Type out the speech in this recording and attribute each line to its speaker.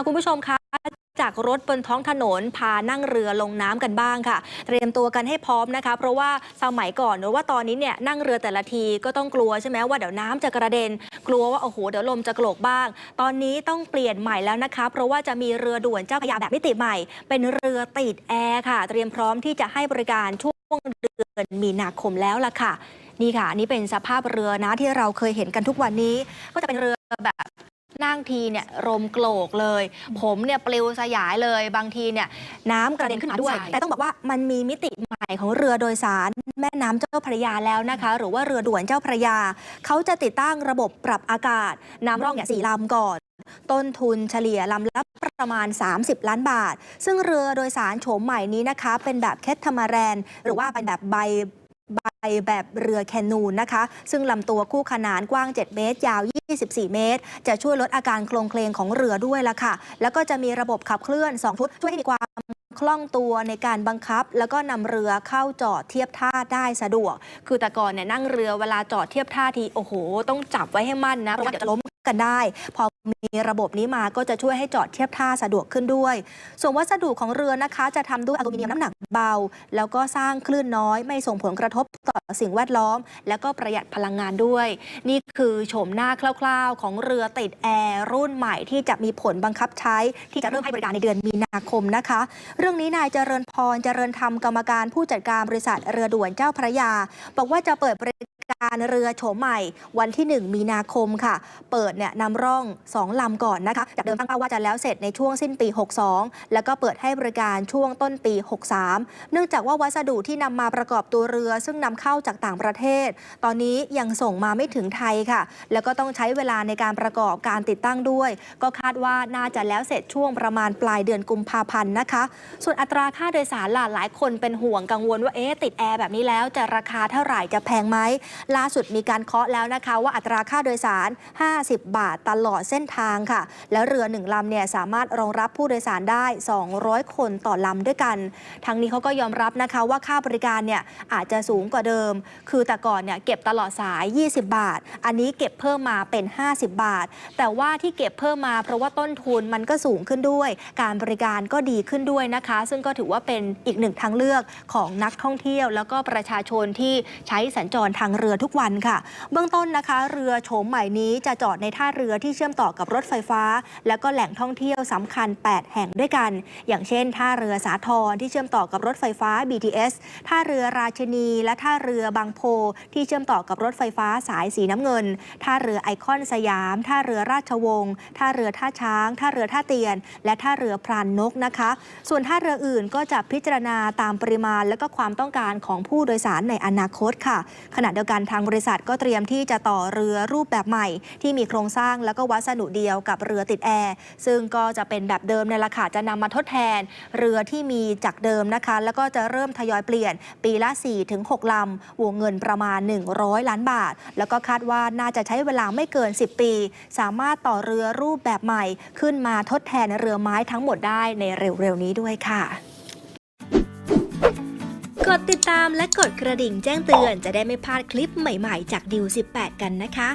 Speaker 1: คุณผู้ชมคะจากรถบนท้องถนนพานั่งเรือลงน้ำกันบ้างค่ะเตรียมตัวกันให้พร้อมนะคะเพราะว่าสมัยก่อนหรือว่าตอนนี้เนี่ยนั่งเรือแต่ละทีก็ต้องกลัวใช่ไหมว่าเดี๋ยวน้ำจะกระเด็นกลัวว่าโอ้โหเดี๋ยวลมจะโกรกบ้างตอนนี้ต้องเปลี่ยนใหม่แล้วนะคะเพราะว่าจะมีเรือด่วนเจ้าพระยาแบบมิติใหม่เป็นเรือติดแอร์ค่ะเตรียมพร้อมที่จะให้บริการช่วงเดือนมีนาคมแล้วล่ะค่ะนี่ค่ะนี่เป็นสภาพเรือนะที่เราเคยเห็นกันทุกวันนี้ก็จะเป็นเรือแบบนั่งทีเนี่ยลมโกรกเลยผมเนี่ยปลิวสยายเลยบางทีเนี่ยน้ำกระเด็นขึ้นมาด้วยแต่ต้องบอกว่ามันมีมิติใหม่ของเรือโดยสารแม่น้ำเจ้าพระยาแล้วนะคะหรือว่าเรือด่วนเจ้าพระยาเขาจะติดตั้งระบบปรับอากาศนำร่องเนี่ย4 ลำก่อนต้นทุนเฉลี่ยลำละประมาณ30 ล้านบาทซึ่งเรือโดยสารโฉมใหม่นี้นะคะเป็นแบบแคทมาแรนหรือว่าเป็นแบบใบแบบเรือแคนูนนะคะซึ่งลำตัวคู่ขนานกว้าง 7 เมตรยาว 24 เมตรจะช่วยลดอาการโคลงเคลงของเรือด้วยล่ะค่ะแล้วก็จะมีระบบขับเคลื่อน2 ชุดช่วยให้มีความคล่องตัวในการบังคับแล้วก็นำเรือเข้าจอดเทียบท่าได้สะดวกคือแต่ก่อนเนี่ยนั่งเรือเวลาจอดเทียบท่าทีโอ้โหต้องจับไว้ให้มั่นนะเพราะว่าเดี๋ยวจะล้มกันได้พอมีระบบนี้มาก็จะช่วยให้จอดเทียบท่าสะดวกขึ้นด้วยส่วนวัสดุของเรือนะคะจะทำด้วยอลูมิเนียมน้ำหนักเบาแล้วก็สร้างคลื่นน้อยไม่ส่งผลกระทบต่อสิ่งแวดล้อมแล้วก็ประหยัดพลังงานด้วยนี่คือโฉมหน้าคร่าวๆของเรือติดแอร์รุ่นใหม่ที่จะมีผลบังคับใช้ที่จะเริ่มให้บริการในเดือนมีนาคมนะคะเรื่องนี้นายเจริญพรเจริญธรรมกรรมการผู้จัดการบริษัทเรือด่วนเจ้าพระยาบอกว่าจะเปิดบริการเรือโฉมใหม่วันที่1 มีนาคมค่ะเปิดเนี่ยนำร่อง2 ลำก่อนนะคะจากเดิมตั้งเป้าว่าจะแล้วเสร็จในช่วงสิ้นปี62แล้วก็เปิดให้บริการช่วงต้นปี63เนื่องจากว่าวัสดุที่นำมาประกอบตัวเรือซึ่งนำเข้าจากต่างประเทศตอนนี้ยังส่งมาไม่ถึงไทยค่ะแล้วก็ต้องใช้เวลาในการประกอบการติดตั้งด้วยก็คาดว่าน่าจะแล้วเสร็จช่วงประมาณปลายเดือนกุมภาพันธ์นะคะส่วนอัตราค่าโดยสารหลายคนเป็นห่วงกังวลว่าติดแอร์แบบนี้แล้วจะราคาเท่าไหร่จะแพงไหมล่าสุดมีการเคาะแล้วนะคะว่าอัตราค่าโดยสาร50 บาทตลอดเส้นทางค่ะแล้วเรือ1 ลำเนี่ยสามารถรองรับผู้โดยสารได้200 คนต่อลำด้วยกันทั้งนี้เขาก็ยอมรับนะคะว่าค่าบริการเนี่ยอาจจะสูงกว่าเดิมคือแต่ก่อนเนี่ยเก็บตลอดสาย20 บาทอันนี้เก็บเพิ่มมาเป็น50 บาทแต่ว่าที่เก็บเพิ่มมาเพราะว่าต้นทุนมันก็สูงขึ้นด้วยการบริการก็ดีขึ้นด้วยนะคะซึ่งก็ถือว่าเป็นอีก1 ทางเลือกของนักท่องเที่ยวแล้วก็ประชาชนที่ใช้สัญจรทางเรือทุกวันค่ะเบื้องต้นนะคะเรือโฉมใหม่นี้จะจอดในท่าเรือที่เชื่อมต่อกับรถไฟฟ้าแล้วก็แหล่งท่องเที่ยวสำคัญ8 แห่งด้วยกันอย่างเช่นท่าเรือสาทรที่เชื่อมต่อกับรถไฟฟ้า BTS ท่าเรือราชินีและท่าเรือบางโพที่เชื่อมต่อกับรถไฟฟ้าสายสีน้ำเงินท่าเรือไอคอนสยามท่าเรือราชวงศ์ท่าเรือท่าช้างท่าเรือท่าเตียนและท่าเรือพรานนกนะคะส่วนท่าเรืออื่นก็จะพิจารณาตามปริมาณและก็ความต้องการของผู้โดยสารในอนาคตค่ะขณะเดียวกันทางบริษัทก็เตรียมที่จะต่อเรือรูปแบบใหม่ที่มีโครงสร้างแล้วก็วัสดุเดียวกับเรือติดแอร์ซึ่งก็จะเป็นแบบเดิมในราคาจะนำมาทดแทนเรือที่มีจากเดิมนะคะแล้วก็จะเริ่มทยอยเปลี่ยนปีละ 4-6 ลำวงเงินประมาณ100 ล้านบาทแล้วก็คาดว่าน่าจะใช้เวลาไม่เกิน10 ปีสามารถต่อเรือรูปแบบใหม่ขึ้นมาทดแทนเรือไม้ทั้งหมดได้ในเร็วๆนี้ด้วยค่ะกดติดตามและกดกระดิ่งแจ้งเตือนจะได้ไม่พลาดคลิปใหม่ๆจากดิว18กันนะคะ